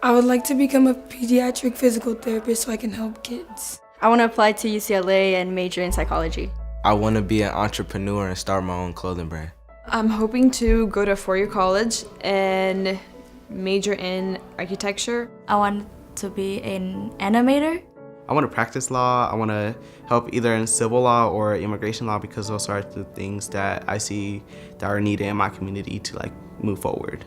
I would like to become a pediatric physical therapist so I can help kids. I want to apply to UCLA and major in psychology. I want to be an entrepreneur and start my own clothing brand. I'm hoping to go to a four-year college and major in architecture. I want to be an animator. I want to practice law. I want to help either in civil law or immigration law because those are the things that I see that are needed in my community to move forward.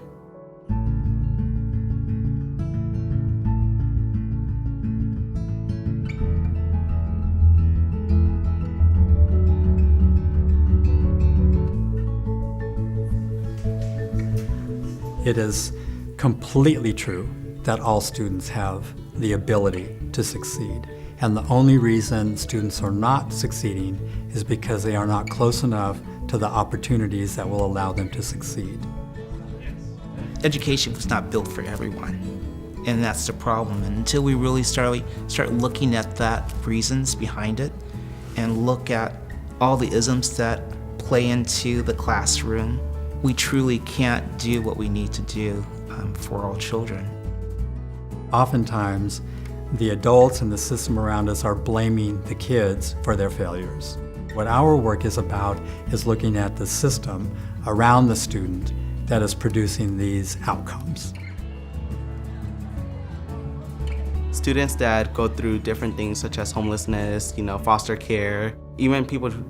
It is completely true that all students have the ability to succeed. And the only reason students are not succeeding is because they are not close enough to the opportunities that will allow them to succeed. Education was not built for everyone, and that's the problem. And until we really start looking at that reasons behind it and look at all the isms that play into the classroom, we truly can't do what we need to do for all children. Oftentimes, the adults and the system around us are blaming the kids for their failures. What our work is about is looking at the system around the student that is producing these outcomes. Students that go through different things such as homelessness, foster care, even people who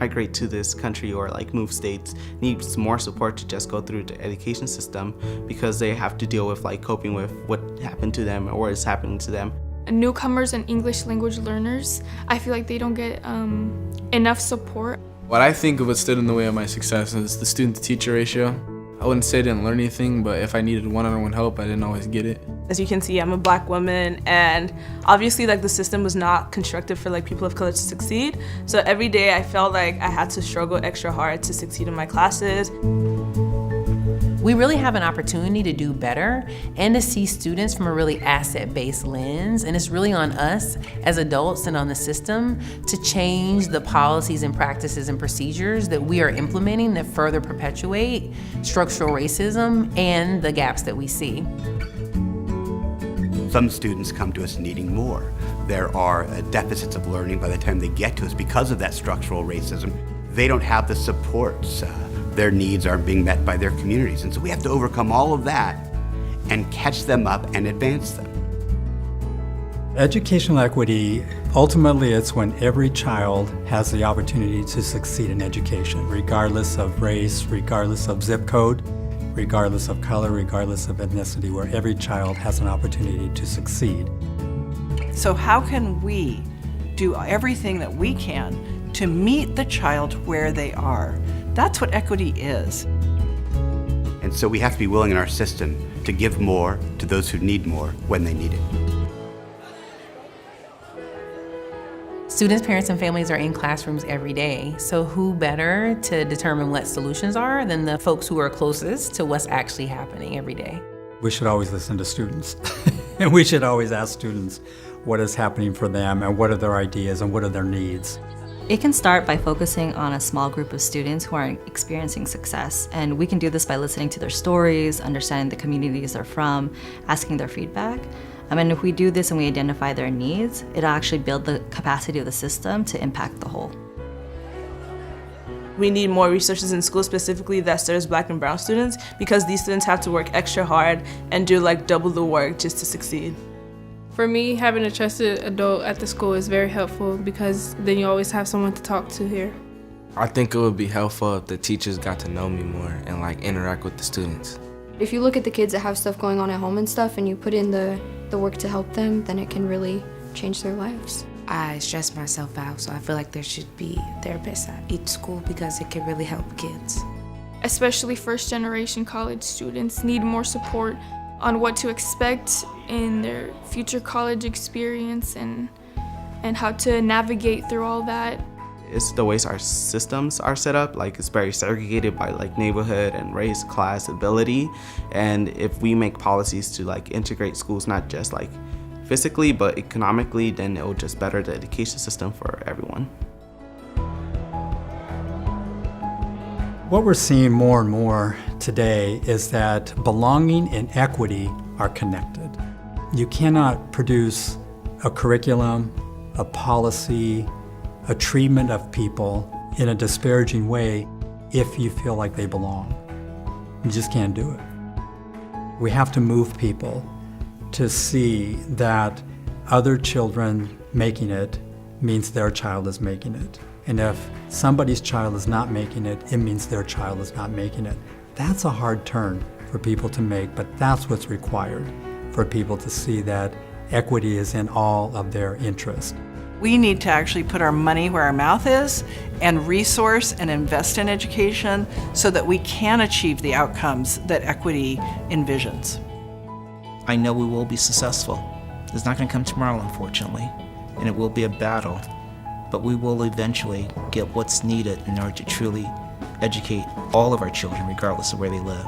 migrate to this country or move states need more support to just go through the education system because they have to deal with coping with what happened to them or is happening to them. Newcomers and English language learners, I feel like they don't get enough support. What I think of what stood in the way of my success is the student-to-teacher ratio. I wouldn't say I didn't learn anything, but if I needed one-on-one help, I didn't always get it. As you can see, I'm a Black woman, and obviously the system was not constructed for people of color to succeed. So every day I felt like I had to struggle extra hard to succeed in my classes. We really have an opportunity to do better and to see students from a really asset-based lens, and it's really on us as adults and on the system to change the policies and practices and procedures that we are implementing that further perpetuate structural racism and the gaps that we see. Some students come to us needing more. There are deficits of learning by the time they get to us because of that structural racism. They don't have the supports. Their needs aren't being met by their communities. And so we have to overcome all of that and catch them up and advance them. Educational equity, ultimately it's when every child has the opportunity to succeed in education, regardless of race, regardless of zip code, regardless of color, regardless of ethnicity, where every child has an opportunity to succeed. So how can we do everything that we can to meet the child where they are? That's what equity is. And so we have to be willing in our system to give more to those who need more when they need it. Students, parents, and families are in classrooms every day, so who better to determine what solutions are than the folks who are closest to what's actually happening every day? We should always listen to students. And we should always ask students what is happening for them and what are their ideas and what are their needs. It can start by focusing on a small group of students who are experiencing success, and we can do this by listening to their stories, understanding the communities they're from, asking their feedback. And if we do this and we identify their needs, it'll actually build the capacity of the system to impact the whole. We need more resources in schools specifically that serves Black and brown students because these students have to work extra hard and do double the work just to succeed. For me, having a trusted adult at the school is very helpful because then you always have someone to talk to here. I think it would be helpful if the teachers got to know me more and interact with the students. If you look at the kids that have stuff going on at home and stuff and you put in the work to help them, then it can really change their lives. I stress myself out, so I feel like there should be therapists at each school because it can really help kids. Especially first-generation college students need more support on what to expect in their future college experience and how to navigate through all that. It's the ways our systems are set up, it's very segregated by neighborhood and race, class, ability. And if we make policies to integrate schools, not just physically, but economically, then it will just better the education system for everyone. What we're seeing more and more today is that belonging and equity are connected. You cannot produce a curriculum, a policy, a treatment of people in a disparaging way if you feel like they belong. You just can't do it. We have to move people to see that other children making it means their child is making it. And if somebody's child is not making it, it means their child is not making it. That's a hard turn for people to make, but that's what's required for people to see that equity is in all of their interest. We need to actually put our money where our mouth is and resource and invest in education so that we can achieve the outcomes that equity envisions. I know we will be successful. It's not going to come tomorrow, unfortunately, and it will be a battle, but we will eventually get what's needed in order to truly educate all of our children, regardless of where they live.